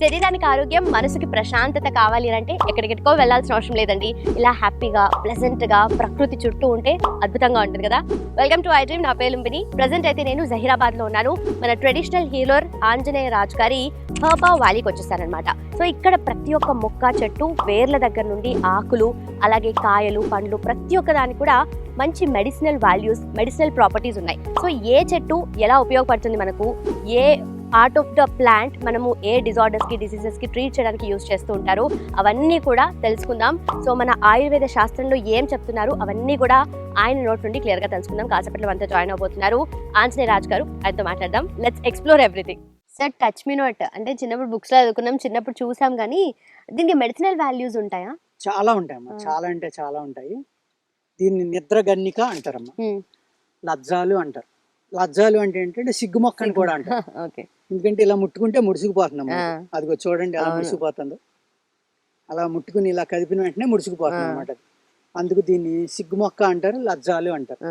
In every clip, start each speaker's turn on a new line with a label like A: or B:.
A: శరీరానికి ఆరోగ్యం, మనసుకి ప్రశాంతత కావాలి అంటే ఎక్కడికెక్కడికో వెళ్ళాల్సిన అవసరం లేదండి. ఇలా హ్యాపీగా ప్లెజెంట్గా ప్రకృతి చుట్టూ ఉంటే అద్భుతంగా ఉంటుంది కదా. Welcome to I dream. నా పేరు లుంబిని. ప్రజెంట్ అయితే నేను జహీరాబాద్లో ఉన్నాను. మన ట్రెడిషనల్ హీలర్ ఆంజనేయ రాజు గారి హర్బా వ్యాలీకి వచ్చేసానమాట. సో ఇక్కడ ప్రతి ఒక్క మొక్క, చెట్టు, వేర్ల దగ్గర నుండి ఆకులు, అలాగే కాయలు, పండ్లు, ప్రతి ఒక్క దానికి కూడా మంచి మెడిసినల్ వాల్యూస్, మెడిసినల్ ప్రాపర్టీస్ ఉన్నాయి. సో ఏ చెట్టు ఎలా ఉపయోగపడుతుంది మనకు, ఏ పార్ట్ ఆఫ్ ద ప్లాంట్ మనము ఏ డిజార్డర్స్కి, డిసీజెస్కి ట్రీట్ చేయడానికి యూజ్ చేస్తూ ఉంటారు, అవన్నీ కూడా తెలుసుకుందాం. సో మన ఆయుర్వేద శాస్త్రంలో ఏం చెప్తున్నారు అవన్నీ కూడా ఆయన నోట్ నుండి క్లియర్గా తెలుసుకుందాం. కాసేపట్లో అంతా జాయిన్ అవబోతున్నారు ఆంజనేయ రాజు గారు. ఆయనతో మాట్లాడదాం. Let's explore everything. Sir, touch me note అంటే చిన్నప్పుడు బుక్స్లో చదువుకున్నాం, చిన్నప్పుడు చూసాం, కానీ దీనికి మెడిసినల్ వాల్యూస్ ఉంటాయా?
B: చాలా ఉంటాయమ్మా, చాలా అంటే చాలా ఉంటాయి. దీన్ని నిద్రగన్నిక అంటారమ్మా, లజ్జాలు అంటారు. లజ్జాలు అంటే ఏంటంటే సిగ్గు మొక్క అని కూడా అంటారు.
A: ఓకే.
B: ఎందుకంటే ఇలా ముట్టుకుంటే ముడుచుకుపోతుందమ్మా. అదిగో చూడండి ఎలా ముడుచుకుపోతుందో. అలా ముట్టుకుని ఇలా కదిపిన వెంటనే ముడుచుకుపోతుంది అనమాట. అందుకు దీన్ని సిగ్గు మొక్క అంటారు, లజ్జాలు అంటారు.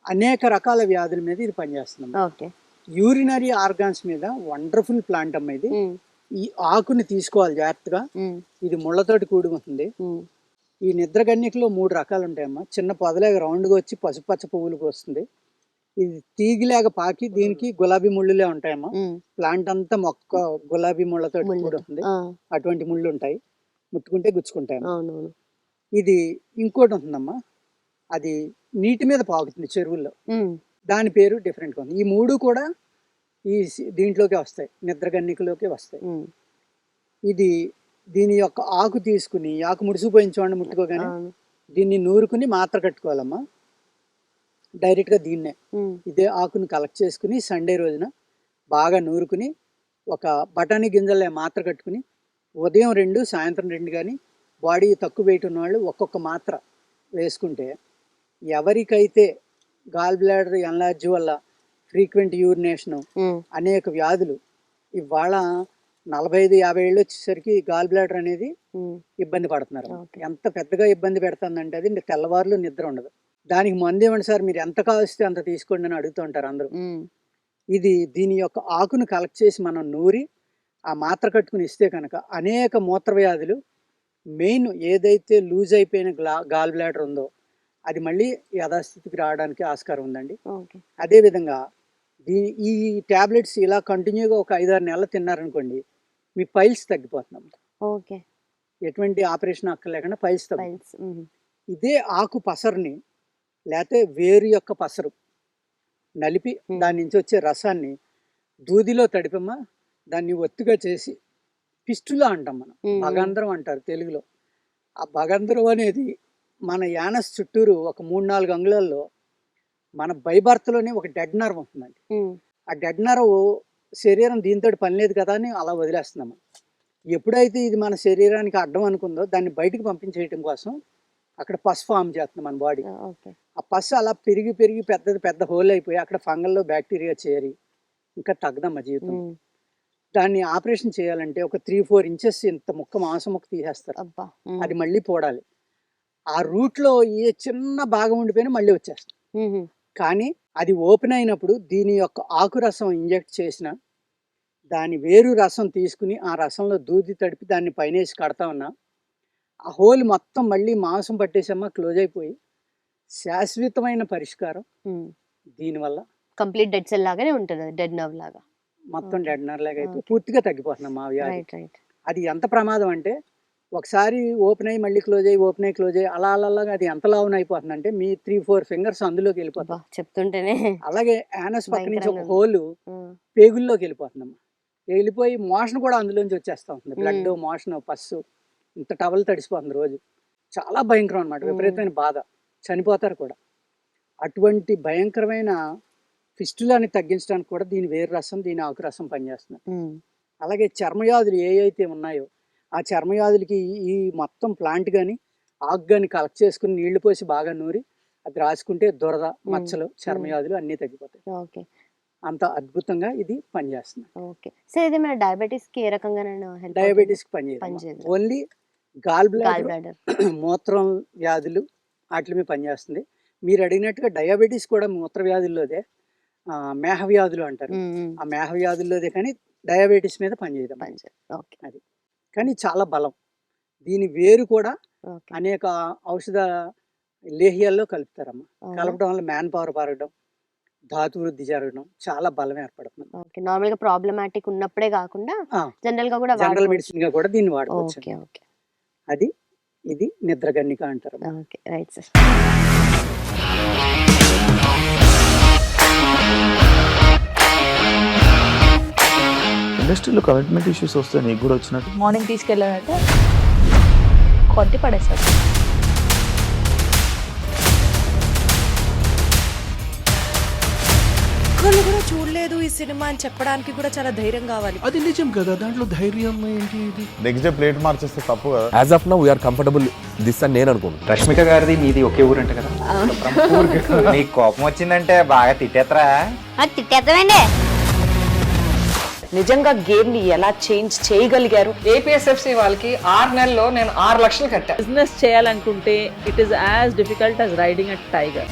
B: అనేక రకాల వ్యాధుల మీద ఇది పనిచేస్తుంది. యూరినరీ ఆర్గాన్స్ మీద వండర్ఫుల్ ప్లాంట్ అమ్మ ఇది. ఈ ఆకుని తీసుకోవాలి జాగ్రత్తగా. ఇది ముళ్ళతోటి కూడి ఉంటుంది. ఈ నిద్రగన్నికలో 3 రకాలు ఉంటాయమ్మా. చిన్న పొదలేగా రౌండ్గా వచ్చి పసుపచ్చ పువ్వులకు వస్తుంది. ఇది తీగిలాగా పాకి దీనికి గులాబీ ముళ్ళులే ఉంటాయమ్మా. ప్లాంట్ అంతా మొక్క గులాబీ ముళ్ళతో కూడి ఉంటుంది. అటువంటి ముళ్ళు ఉంటాయి, ముట్టుకుంటే గుచ్చుకుంటాయి. ఇది ఇంకోటి ఉంటుందమ్మా, అది నీటి మీద పాకుతుంది చెరువుల్లో. దాని పేరు డిఫరెంట్గా ఉంది. ఈ 3 కూడా ఈ దీంట్లోకి వస్తాయి, నిద్రగన్నికలోకి వస్తాయి. ఇది దీని యొక్క ఆకు తీసుకుని, ఆకు ముడిసిపోయిన చూడండి ముట్టుకోగానే, దీన్ని నూరుకుని మాత్ర కట్టుకోవాలమ్మా. డైరెక్ట్గా దీన్నే ఇదే ఆకుని కలెక్ట్ చేసుకుని సండే రోజున బాగా నూరుకుని ఒక బఠానీ గింజలే మాత్ర కట్టుకుని ఉదయం 2, సాయంత్రం 2 కానీ బాడీ తక్కువ వెయిట్ ఉన్న వాళ్ళు ఒక్కొక్క మాత్ర వేసుకుంటే, ఎవరికైతే గాల్ బ్లాడర్ ఎన్లార్జీ వల్ల ఫ్రీక్వెంట్ యూరినేషన్, అనేక వ్యాధులు, ఇవాళ 45-50 ఏళ్ళు వచ్చేసరికి గాల్ బ్లాడర్ అనేది ఇబ్బంది పడుతున్నారు. ఎంత పెద్దగా ఇబ్బంది పెడుతుందంటే అది తెల్లవారులు నిద్ర ఉండదు. దానికి మందు ఇవ్వండి సార్, మీరు ఎంత కావస్తే అంత తీసుకోండి అని అడుగుతూ ఉంటారు అందరూ. ఇది దీని యొక్క ఆకును కలెక్ట్ చేసి మనం నూరి ఆ మాత్ర కట్టుకుని ఇస్తే కనుక అనేక మూత్ర వ్యాధులు, మెయిన్ ఏదైతే లూజ్ అయిపోయిన గాల్ బ్లాడర్ ఉందో అది మళ్ళీ యథాస్థితికి రావడానికి ఆస్కారం ఉందండి. అదేవిధంగా ఈ టాబ్లెట్స్ ఇలా కంటిన్యూగా ఒక 5-6 నెలలు తిన్నారనుకోండి, మీ పైల్స్ తగ్గిపోతున్నాం. ఎటువంటి ఆపరేషన్ అక్కర్లేకుండా పైల్స్ తగ్గుతుంది. ఇదే ఆకు పసరుని లేకపోతే వేరు యొక్క పసరు నలిపి దాని నుంచి వచ్చే రసాన్ని దూదిలో తడిపమ్మ, దాన్ని ఒత్తుగా చేసి పిస్టులా అంటాం మనం, భగంధరం అంటారు తెలుగులో. ఆ భగంధరం అనేది మన యానస్ చుట్టూరు ఒక 3-4 అంగుళాల్లో మన బైబర్త్లోనే ఒక డెడ్ నర్వ్ ఉంటుందండి. ఆ డెడ్ నర్వ్ శరీరం దీంతో పని లేదు కదా అని అలా వదిలేస్తున్నాము. ఎప్పుడైతే ఇది మన శరీరానికి అడ్డం అనుకుందో దాన్ని బయటకు పంపించేయటం కోసం అక్కడ పస్ ఫామ్ చేస్తుంది మన బాడీ. ఆ పస్ అలా పెరిగి పెద్ద హోల్ అయిపోయి అక్కడ ఫంగల్లో బ్యాక్టీరియా చేరి ఇంకా తగ్గదమ్మా జీవితం. దాన్ని ఆపరేషన్ చేయాలంటే ఒక 3-4 ఇంచెస్ ఇంత మాంసం ముక్క తీసేస్తారు. అది మళ్ళీ పోడాలి. ఆ రూట్లో ఏ చిన్న భాగం ఉండిపోయినా మళ్ళీ వచ్చేస్తుంది. కానీ అది ఓపెన్ అయినప్పుడు దీని యొక్క ఆకు రసం ఇంజెక్ట్ చేసిన దాని వేరు రసం తీసుకుని ఆ రసంలో దూది తడిపి దాన్ని పైనేసి కడతా ఉన్నా ఆ హోల్ మొత్తం మళ్ళీ మాంసం పట్టేసమ్మా క్లోజ్ అయిపోయి శాశ్వతమైన పరిష్కారం దీనివల్ల.
A: కంప్లీట్ డెడ్ సెల్ లాగానే ఉంటుంది, డెడ్ నర్వ్ లాగా,
B: మొత్తం డెడ్ నర్వ్ లాగా అయిపోయి పూర్తిగా తగ్గిపోతున్నాం ఆ వ్యాధి. అది ఎంత ప్రమాదం అంటే ఒకసారి ఓపెన్ అయ్యి మళ్ళీ క్లోజ్ అయ్యి అలా అది ఎంత లావున అయిపోతుంది అంటే మీ 3-4 ఫింగర్స్ అందులోకి వెళ్ళిపోతాం
A: చెప్తుంటేనే.
B: అలాగే యానస్ పక్క నుంచి ఒక హోల్ పేగుల్లోకి వెళ్ళిపోతుందమ్మా. వెళ్ళిపోయి మోషన్ కూడా అందులోంచి వచ్చేస్తా ఉంటుంది. బ్లడ్, మోషన్, పస్సు, ఇంత టవల్ తడిసిపోతుంది రోజు. చాలా భయంకరం అనమాట, విపరీతమైన బాధ, చనిపోతారు కూడా. అటువంటి భయంకరమైన ఫిస్టులాని తగ్గించడానికి కూడా దీని వేరు రసం, దీని ఆకు రసం పనిచేస్తుంది. అలాగే చర్మవ్యాధులు ఏ అయితే ఉన్నాయో ఆ చర్మవ్యాధులకి ఈ మొత్తం ప్లాంట్ కానీ ఆకు కానీ కలెక్ట్ చేసుకుని నీళ్లు పోసి బాగా నూరి అది రాసుకుంటే దురద, మచ్చలు, చర్మవ్యాధులు అన్నీ తగ్గిపోతాయి. అంత అద్భుతంగా ఇది పనిచేస్తుంది.
A: డయాబెటీస్కి ఏ రకంగా?
B: డయాబెటీస్కి పనిచేయదు, ఓన్లీ గాల్ బ్లాడర్, మూత్రం వ్యాధులు వాటి మీద పనిచేస్తుంది. మీరు అడిగినట్టుగా డయాబెటీస్ కూడా మూత్ర వ్యాధుల్లోదే, మేహ వ్యాధులు అంటారు. ఆ మేహ వ్యాధుల్లోదే, కానీ డయాబెటీస్ మీద పనిచేయదు
A: ఓకే
B: అది. కానీ చాలా బలం. దీని వేరు కూడా
A: ఓకే
B: అనేక ఔషధ లేహ్యాల్లో కలుపుతారమ్మా. కలపడం వల్ల మ్యాన్ పవర్ పెరగడం, ధాతు వృద్ధి జరగడం, చాలా బలం ఏర్పడుతుంది.
A: ఓకే నార్మల్ గా ప్రాబ్లమాటిక్ ఉన్నప్పుడే కాకుండా
B: ఆ,
A: జనరల్ గా కూడా
B: జనరల్ మెడిసిన్ గా కూడా దీన్ని వాడుకోవచ్చు.
A: ఓకే ఓకే
B: అది ఇది నిద్రగణిక అంటారు.
A: Okay right sir.
C: ఇండస్ట్రీలో కమిట్మెంట్ ఇష్యూస్ వస్తే నీకు కూడా వచ్చినట్టు?
D: మార్నింగ్ తీసుకెళ్ళానంటే కొట్టి పడేస్తారు.
E: ఒక్కళ్ళు కూడా చూడలేదు ఈ సినిమా అని చెప్పడానికి కూడా చాలా ధైర్యం కావాలి.
F: అది నిజం కదా, దాంట్లో ధైర్యం ఏంటి? ఇది
C: నెక్స్ట్ డే ప్లేట్ మార్చేస్తే తప్పు కదా.
G: As of now we are comfortable this అని నేను అనుకుంటున్నాను.
H: రష్మిక గారిది మీది ఒకే ఊరు అంట కదా? నీకు కోపం వచ్చిందంటే బాగా తిట్టేత్తరా?
A: తిట్టేద్దామండి.
D: నిజంగా గేమ్ ని ఎలా చేంజ్ చేయగలిగారు?
I: ఏపీఎస్ఎఫ్సి వాళ్ళకి 6 నెలల్లో నేను 6 లక్షలు కట్టా.
D: బిజినెస్ చేయాలనుకుంటే it is as difficult as riding a tiger.